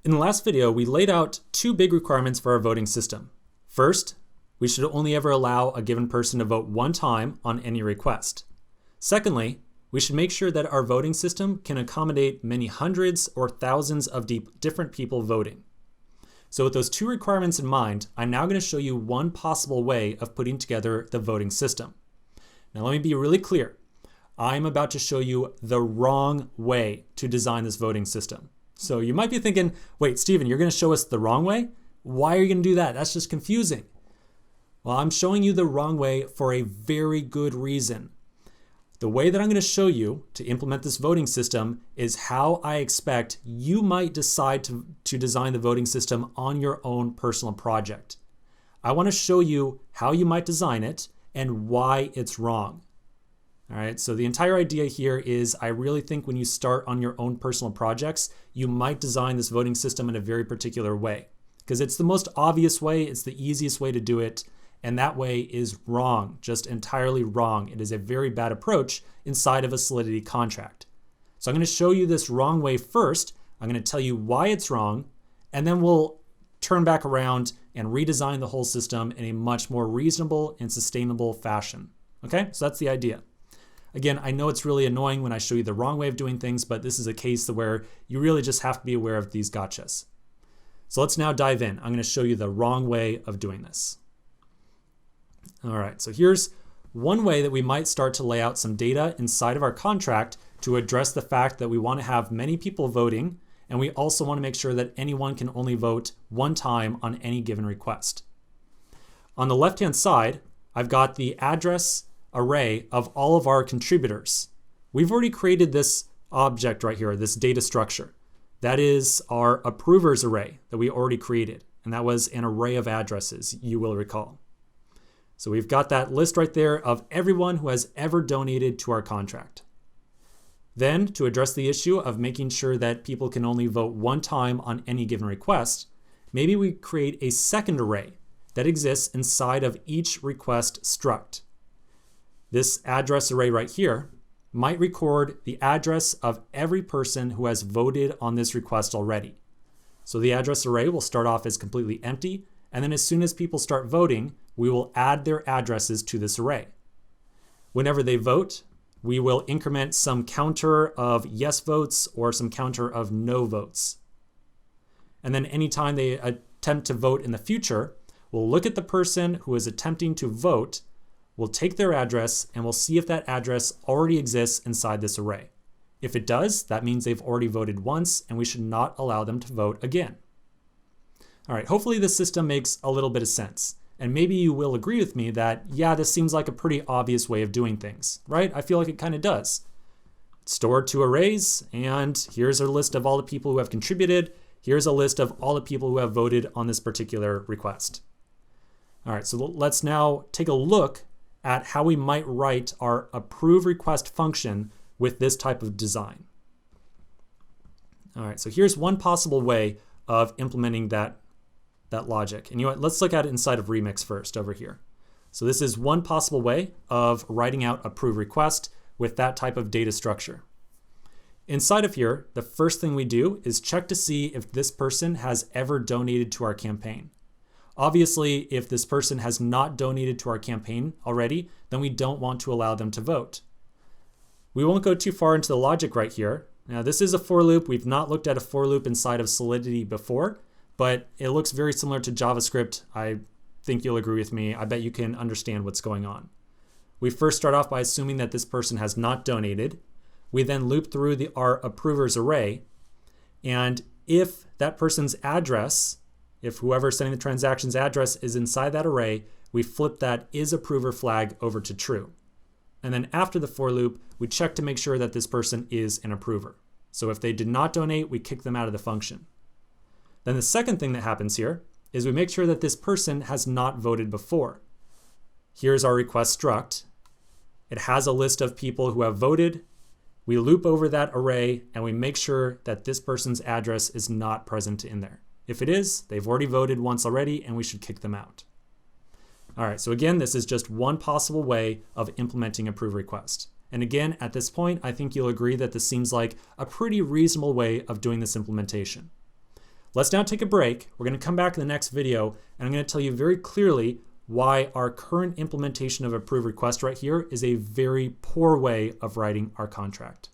In the last video, we laid out two big requirements for our voting system. First, we should only ever allow a given person to vote one time on any request. Secondly, we should make sure that our voting system can accommodate many hundreds or thousands of different people voting. So with those two requirements in mind, I'm now going to show you one possible way of putting together the voting system. Now let me be really clear. I'm about to show you the wrong way to design this voting system. So you might be thinking, wait, Steven, you're going to show us the wrong way? Why are you going to do that? That's just confusing. Well, I'm showing you the wrong way for a very good reason. The way that I'm going to show you to implement this voting system is how I expect you might decide to design the voting system on your own personal project. I want to show you how you might design it and why it's wrong. All right, so the entire idea here is I really think when you start on your own personal projects, you might design this voting system in a very particular way because it's the most obvious way, it's the easiest way to do it, and that way is wrong, just entirely wrong. It is a very bad approach inside of a Solidity contract. So I'm going to show you this wrong way first. I'm going to tell you why it's wrong, and then we'll turn back around and redesign the whole system in a much more reasonable and sustainable fashion. Okay, so that's the idea. Again, I know it's really annoying when I show you the wrong way of doing things, but this is a case where you really just have to be aware of these gotchas. So let's now dive in. I'm going to show you the wrong way of doing this. All right, so here's one way that we might start to lay out some data inside of our contract to address the fact that we want to have many people voting, and we also want to make sure that anyone can only vote one time on any given request. On the left-hand side, I've got the address array of all of our contributors. We've already created this object right here, this data structure. That is our approvers array that we already created, and that was an array of addresses, you will recall. So we've got that list right there of everyone who has ever donated to our contract. Then, to address the issue of making sure that people can only vote one time on any given request, maybe we create a second array that exists inside of each request struct. This address array right here might record the address of every person who has voted on this request already. So the address array will start off as completely empty, and then as soon as people start voting, we will add their addresses to this array. Whenever they vote, we will increment some counter of yes votes or some counter of no votes. And then anytime they attempt to vote in the future, we'll look at the person who is attempting to vote, we'll take their address, and we'll see if that address already exists inside this array. If it does, that means they've already voted once, and we should not allow them to vote again. All right, hopefully this system makes a little bit of sense. And maybe you will agree with me that, yeah, this seems like a pretty obvious way of doing things, right? I feel like it kind of does. Store two arrays, and here's a list of all the people who have contributed. Here's a list of all the people who have voted on this particular request. All right, so let's now take a look at how we might write our approve request function with this type of design. All right, so here's one possible way of implementing that logic. And you know what, let's look at it inside of Remix first over here. So this is one possible way of writing out approve request with that type of data structure. Inside of here, the first thing we do is check to see if this person has ever donated to our campaign. Obviously, if this person has not donated to our campaign already, then we don't want to allow them to vote. We won't go too far into the logic right here. Now, this is a for loop. We've not looked at a for loop inside of Solidity before, but it looks very similar to JavaScript. I think you'll agree with me. I bet you can understand what's going on. We first start off by assuming that this person has not donated. We then loop through our approvers array, and if that person's address, if whoever's sending the transaction's address is inside that array, we flip that isApprover flag over to true. And then after the for loop, we check to make sure that this person is an approver. So if they did not donate, we kick them out of the function. Then the second thing that happens here is we make sure that this person has not voted before. Here's our request struct. It has a list of people who have voted. We loop over that array and we make sure that this person's address is not present in there. If it is, they've already voted once already and we should kick them out. All right, so again, this is just one possible way of implementing approve request. And again, at this point, I think you'll agree that this seems like a pretty reasonable way of doing this implementation. Let's now take a break. We're going to come back in the next video, and I'm going to tell you very clearly why our current implementation of approve request right here is a very poor way of writing our contract.